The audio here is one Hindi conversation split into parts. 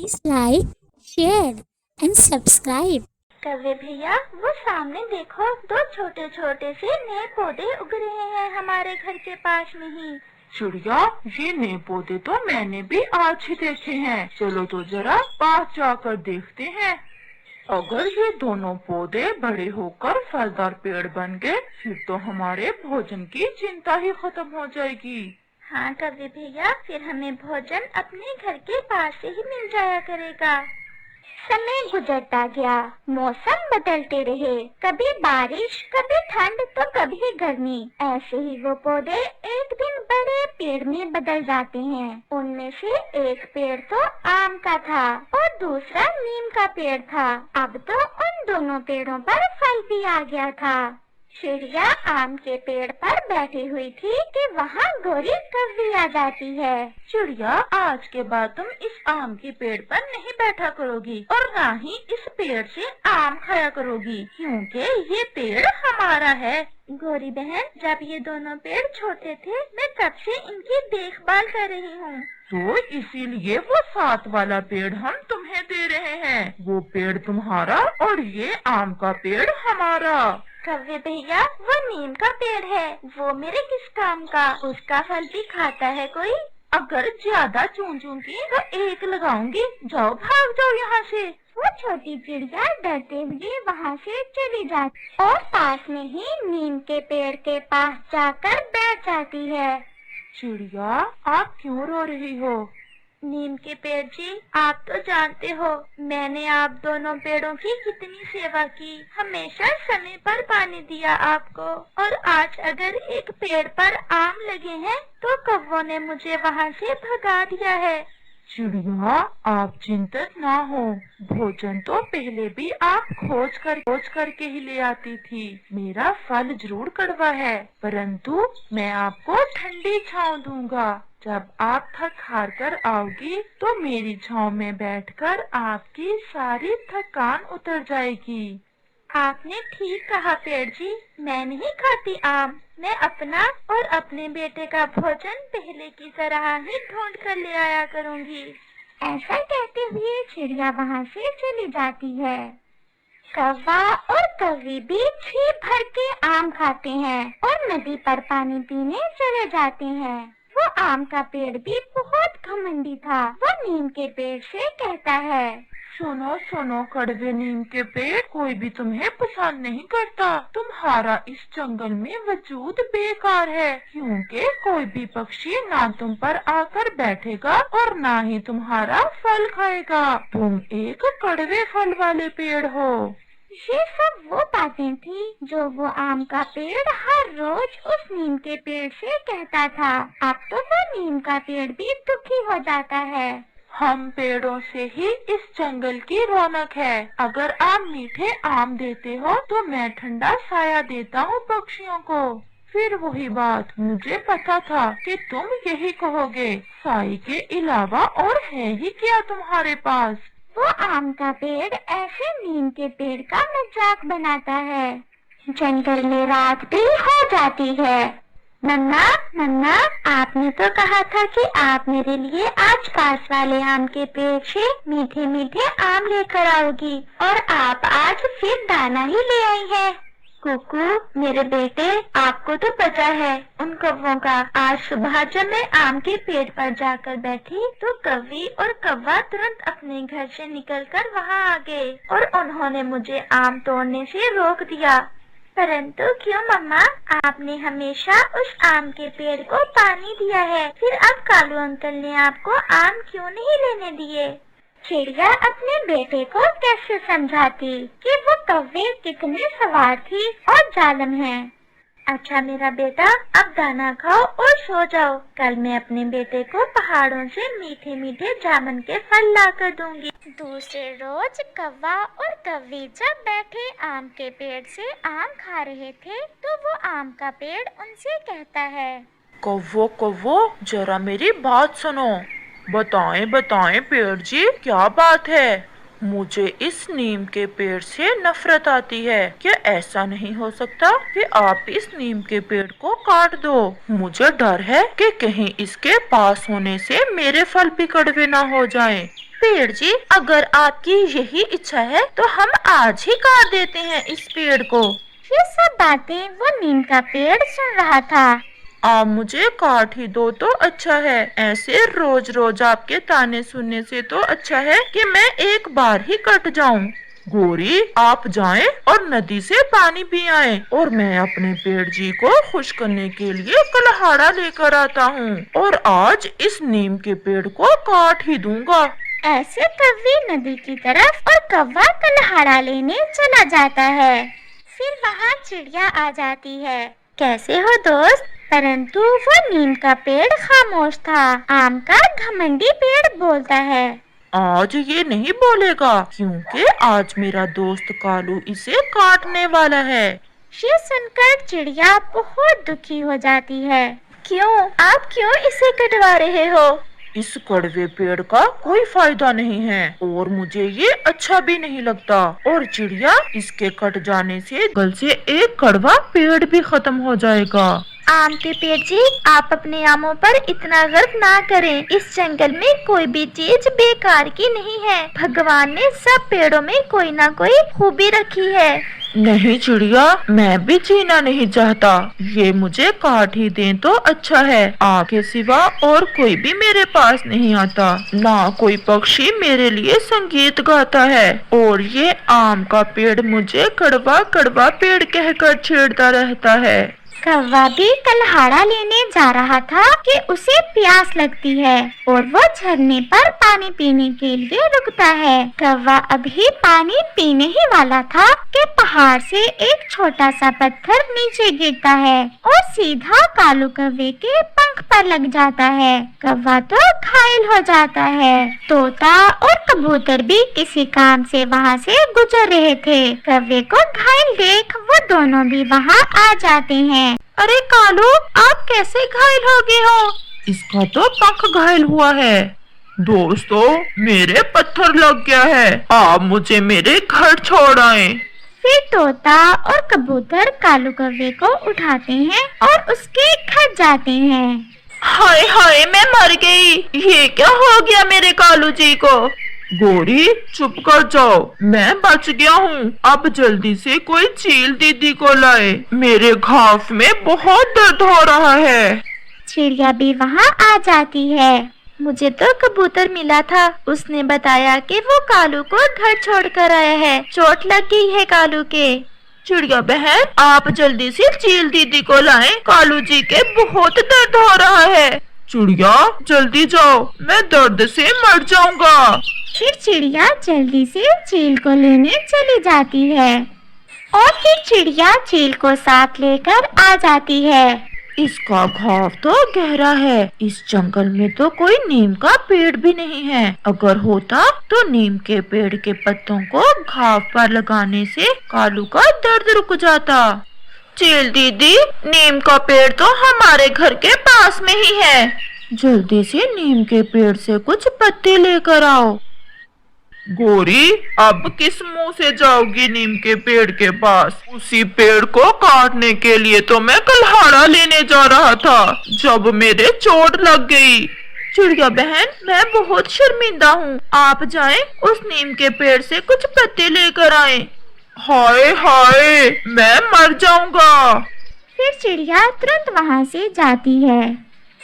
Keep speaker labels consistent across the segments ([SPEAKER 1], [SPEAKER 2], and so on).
[SPEAKER 1] Please like, share and subscribe.
[SPEAKER 2] कव्वे भैया, वो सामने देखो, दो छोटे छोटे से नए पौधे उग रहे हैं हमारे घर के पास में ही।
[SPEAKER 3] चिड़िया, ये नए पौधे तो मैंने भी आज ही देखे हैं। चलो तो जरा पास जाकर देखते हैं। अगर ये दोनों पौधे बड़े होकर फलदार पेड़ बन गए, फिर तो हमारे भोजन की चिंता ही खत्म हो जाएगी।
[SPEAKER 2] हाँ कव्वे भैया, फिर हमें भोजन अपने घर के पास से ही मिल जाया करेगा। समय गुजरता गया, मौसम बदलते रहे, कभी बारिश, कभी ठंड तो कभी गर्मी। ऐसे ही वो पौधे एक दिन बड़े पेड़ में बदल जाते हैं। उनमें से एक पेड़ तो आम का था और दूसरा नीम का पेड़ था। अब तो उन दोनों पेड़ों पर फल भी आ गया था। चिड़िया आम के पेड़ पर बैठी हुई थी कि वहाँ गोरी कव्वी आ जाती है।
[SPEAKER 3] चिड़िया, आज के बाद तुम इस आम के पेड़ पर नहीं बैठा करोगी और ना ही इस पेड़ से आम खाया करोगी, क्योंकि ये पेड़ हमारा है।
[SPEAKER 2] गोरी बहन, जब ये दोनों पेड़ छोटे थे, मैं कब से इनकी देखभाल कर रही हूँ,
[SPEAKER 3] तो इसीलिए वो साथ वाला पेड़ हम तुम्हें दे रहे हैं। वो पेड़ तुम्हारा और ये आम का पेड़ हमारा।
[SPEAKER 2] कव्वे भैया, वो नीम का पेड़ है, वो मेरे किस काम का? उसका फल भी खाता है कोई?
[SPEAKER 3] अगर ज्यादा चूंचूंगी तो एक लगाऊंगी। जाओ, भाग जाओ यहाँ से।
[SPEAKER 2] वो छोटी चिड़िया डरते हुए वहाँ से चली जाती और पास में ही नीम के पेड़ के पास जाकर बैठ जाती है।
[SPEAKER 3] चिड़िया, आप क्यों रो रही हो?
[SPEAKER 2] नीम के पेड़ जी, आप तो जानते हो मैंने आप दोनों पेड़ों की कितनी सेवा की, हमेशा समय पर पानी दिया आपको, और आज अगर एक पेड़ पर आम लगे हैं तो कौवों ने मुझे वहाँ से भगा दिया है।
[SPEAKER 3] चिड़िया, आप चिंतित ना हो। भोजन तो पहले भी आप खोज करके ही ले आती थी। मेरा फल जरूर कड़वा है, परंतु मैं आपको ठंडी छांव दूंगा। जब आप थक हार कर आओगी तो मेरी छांव में बैठकर आपकी सारी थकान उतर जाएगी।
[SPEAKER 2] आपने ठीक कहा पेड़ जी, मैं नहीं खाती आम। मैं अपना और अपने बेटे का भोजन पहले की तरह ही ढूंढ कर ले आया करूँगी। ऐसा कहते हुए चिड़िया वहाँ से चली जाती है। कौवा और कव्वी भी जी भर के आम खाते हैं और नदी पर पानी पीने चले जाते हैं। वो आम का पेड़ भी बहुत घमंडी था। वो नीम के पेड़ से कहता है,
[SPEAKER 3] सुनो सुनो कड़वे नीम के पेड़, कोई भी तुम्हें पसंद नहीं करता। तुम्हारा इस जंगल में वजूद बेकार है, क्योंकि कोई भी पक्षी ना तुम पर आकर बैठेगा और ना ही तुम्हारा फल खाएगा। तुम एक कड़वे फल वाले पेड़ हो।
[SPEAKER 2] ये सब वो बातें थी जो वो आम का पेड़ हर रोज उस नीम के पेड़ से कहता था। अब तो वो नीम का पेड़ भी दुखी हो जाता है।
[SPEAKER 3] हम पेड़ों से ही इस जंगल की रौनक है। अगर आप मीठे आम देते हो तो मैं ठंडा साया देता हूँ पक्षियों को। फिर वही बात, मुझे पता था कि तुम यही कहोगे। साई के अलावा और है ही क्या तुम्हारे पास?
[SPEAKER 2] वो आम का पेड़ ऐसे नीम के पेड़ का मजाक बनाता है। जंगल में रात भी हो जाती है। नन्ना नन्ना, आपने तो कहा था कि आप मेरे लिए आज पास वाले आम के पेड़ से मीठे मीठे आम लेकर आओगी, और आप आज फिर दाना ही ले आई है। कुकू मेरे बेटे, आपको तो पता है उन कौवों का। आज सुबह जब मैं आम के पेड़ पर जाकर बैठी तो कव्वी और कौवा तुरंत अपने घर से निकलकर वहाँ आ गए और उन्होंने मुझे आम तोड़ने से रोक दिया। परंतु क्यों मम्मा, आपने हमेशा उस आम के पेड़ को पानी दिया है, फिर अब कालू अंकल ने आपको आम क्यों नहीं लेने दिए? चिड़िया अपने बेटे को कैसे समझाती कि वो कौवे कितने सवार थी और जालिम हैं। अच्छा मेरा बेटा, अब दाना खाओ और सो जाओ। कल मैं अपने बेटे को पहाड़ों से मीठे मीठे जामुन के फल ला कर दूंगी। दूसरे रोज कौवा और कव्वी जब बैठे आम के पेड़ से आम खा रहे थे तो वो आम का पेड़ उनसे कहता है,
[SPEAKER 3] कौवो कौवो, जरा मेरी बात सुनो। बताएं पेड़ जी, क्या बात है? मुझे इस नीम के पेड़ से नफरत आती है। क्या ऐसा नहीं हो सकता कि आप इस नीम के पेड़ को काट दो? मुझे डर है कि कहीं इसके पास होने से मेरे फल भी कड़वे ना हो जाएं। पेड़ जी, अगर आपकी यही इच्छा है तो हम आज ही काट देते हैं इस पेड़ को।
[SPEAKER 2] ये सब बातें वो नीम का पेड़ सुन रहा था।
[SPEAKER 3] आप मुझे काट ही दो तो अच्छा है। ऐसे रोज रोज आपके ताने सुनने से तो अच्छा है कि मैं एक बार ही कट जाऊं। गोरी, आप जाएं और नदी से पानी पी आएं और मैं अपने पेड़ जी को खुश करने के लिए कलहाड़ा लेकर आता हूँ और आज इस नीम के पेड़ को काट ही दूंगा।
[SPEAKER 2] ऐसे कौवे नदी की तरफ और कौवा कलहाड़ा लेने चला जाता है। फिर वहाँ चिड़िया आ जाती है। कैसे हो दोस्त? परंतु वो नीम का पेड़ खामोश था। आम का घमंडी पेड़ बोलता है,
[SPEAKER 3] आज ये नहीं बोलेगा क्योंकि आज मेरा दोस्त कालू इसे काटने वाला है।
[SPEAKER 2] ये सुनकर चिड़िया बहुत दुखी हो जाती है। क्यों? आप क्यों इसे कटवा रहे हो?
[SPEAKER 3] इस कड़वे पेड़ का कोई फायदा नहीं है और मुझे ये अच्छा भी नहीं लगता। और चिड़िया, इसके कट जाने से जंगल से एक कड़वा पेड़ भी खत्म हो जाएगा।
[SPEAKER 2] आम के पेड़ जी, आप अपने आमों पर इतना गर्व ना करें। इस जंगल में कोई भी चीज बेकार की नहीं है। भगवान ने सब पेड़ों में कोई ना कोई खूबी रखी है।
[SPEAKER 3] नहीं चिड़िया, मैं भी जीना नहीं चाहता। ये मुझे काट ही दें तो अच्छा है। आपके सिवा और कोई भी मेरे पास नहीं आता, ना कोई पक्षी मेरे लिए संगीत गाता है और ये आम का पेड़ मुझे कड़वा कड़वा पेड़ कहकर छेड़ता रहता है।
[SPEAKER 2] कौवा भी कलहाड़ा लेने जा रहा था कि उसे प्यास लगती है और वो झरने पर पानी पीने के लिए रुकता है। कौवा अभी पानी पीने ही वाला था कि पहाड़ से एक छोटा सा पत्थर नीचे गिरता है और सीधा कालू कौवे के पंख पर लग जाता है। कौवा तो घायल हो जाता है। तोता और कबूतर भी किसी काम से वहाँ से गुजर रहे थे। कौवे को घायल देख वो दोनों भी वहाँ आ जाते हैं।
[SPEAKER 3] अरे कालू, आप कैसे घायल हो गए हो? इसका तो पंख घायल हुआ है। दोस्तों, मेरे पत्थर लग गया है। आप मुझे मेरे घर छोड़ आए।
[SPEAKER 2] फिर तोता और कबूतर कालू कौवे को उठाते हैं और उसके घर जाते हैं।
[SPEAKER 3] हाय हाय, मैं मर गई। ये क्या हो गया मेरे कालू जी को? गोरी, चुप कर जाओ, मैं बच गया हूँ। अब जल्दी से कोई चील दीदी को लाए, मेरे घाव में बहुत दर्द हो रहा है।
[SPEAKER 2] चिड़िया भी वहाँ आ जाती है। मुझे तो कबूतर मिला था, उसने बताया कि वो कालू को घर छोड़कर आया है। चोट लग गई है कालू के।
[SPEAKER 3] चिड़िया बहन, आप जल्दी से चील दीदी को लाएं, कालू जी के बहुत दर्द हो रहा है। चिड़िया, जल्दी जाओ, मैं दर्द से मर जाऊंगा।
[SPEAKER 2] फिर चिड़िया जल्दी से चील को लेने चली जाती है और फिर चिड़िया चील को साथ लेकर आ जाती है।
[SPEAKER 3] इसका घाव तो गहरा है। इस जंगल में तो कोई नीम का पेड़ भी नहीं है। अगर होता तो नीम के पेड़ के पत्तों को घाव पर लगाने से कालू का दर्द रुक जाता। चील दीदी, नीम का पेड़ तो हमारे घर के पास में ही है। जल्दी से नीम के पेड़ से कुछ पत्ते लेकर आओ। गोरी, अब किस मुंह से जाओगी नीम के पेड़ के पास? उसी पेड़ को काटने के लिए तो मैं कलहाड़ा लेने जा रहा था जब मेरे चोट लग गई। चिड़िया बहन, मैं बहुत शर्मिंदा हूँ। आप जाएं, उस नीम के पेड़ से कुछ पत्ते लेकर आएं। हाय हाय, मैं मर जाऊंगा।
[SPEAKER 2] फिर चिड़िया तुरंत वहाँ से जाती है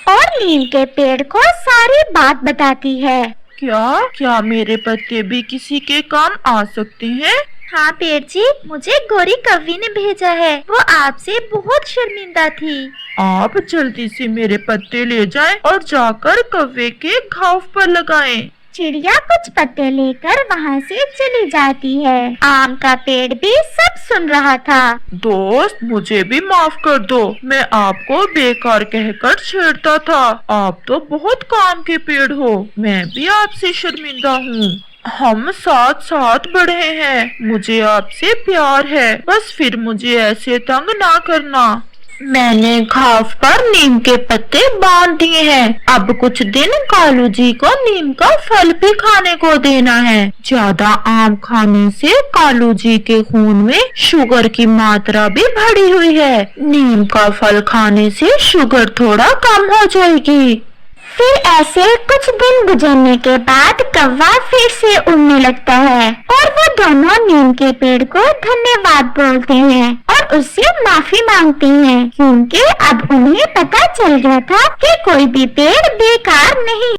[SPEAKER 2] और नीम के पेड़ को सारी बात बताती है।
[SPEAKER 3] क्या मेरे पत्ते भी किसी के काम आ सकते हैं?
[SPEAKER 2] हाँ पेड़ जी, मुझे गोरी कौवी ने भेजा है। वो आपसे बहुत शर्मिंदा थी।
[SPEAKER 3] आप जल्दी से मेरे पत्ते ले जाएं और जाकर कौवे के घाव पर लगाएं।
[SPEAKER 2] चिड़िया कुछ पत्ते लेकर वहाँ से चली जाती है। आम का पेड़ भी सब सुन रहा था।
[SPEAKER 3] दोस्त, मुझे भी माफ कर दो, मैं आपको बेकार कहकर छेड़ता था। आप तो बहुत काम के पेड़ हो, मैं भी आपसे शर्मिंदा हूँ। हम साथ साथ बढ़े हैं, मुझे आपसे प्यार है, बस फिर मुझे ऐसे तंग ना करना। मैंने घाव पर नीम के पत्ते बांध दिए हैं। अब कुछ दिन कालू जी को नीम का फल भी खाने को देना है। ज्यादा आम खाने से कालू जी के खून में शुगर की मात्रा भी बढ़ी हुई है। नीम का फल खाने से शुगर थोड़ा कम हो जाएगी।
[SPEAKER 2] फिर ऐसे कुछ दिन गुजरने के बाद कौवा फिर से उड़ने लगता है और वो दोनों नीम के पेड़ को धन्यवाद बोलते हैं और उससे माफी मांगते हैं, क्योंकि अब उन्हें पता चल गया था कि कोई भी पेड़ बेकार नहीं।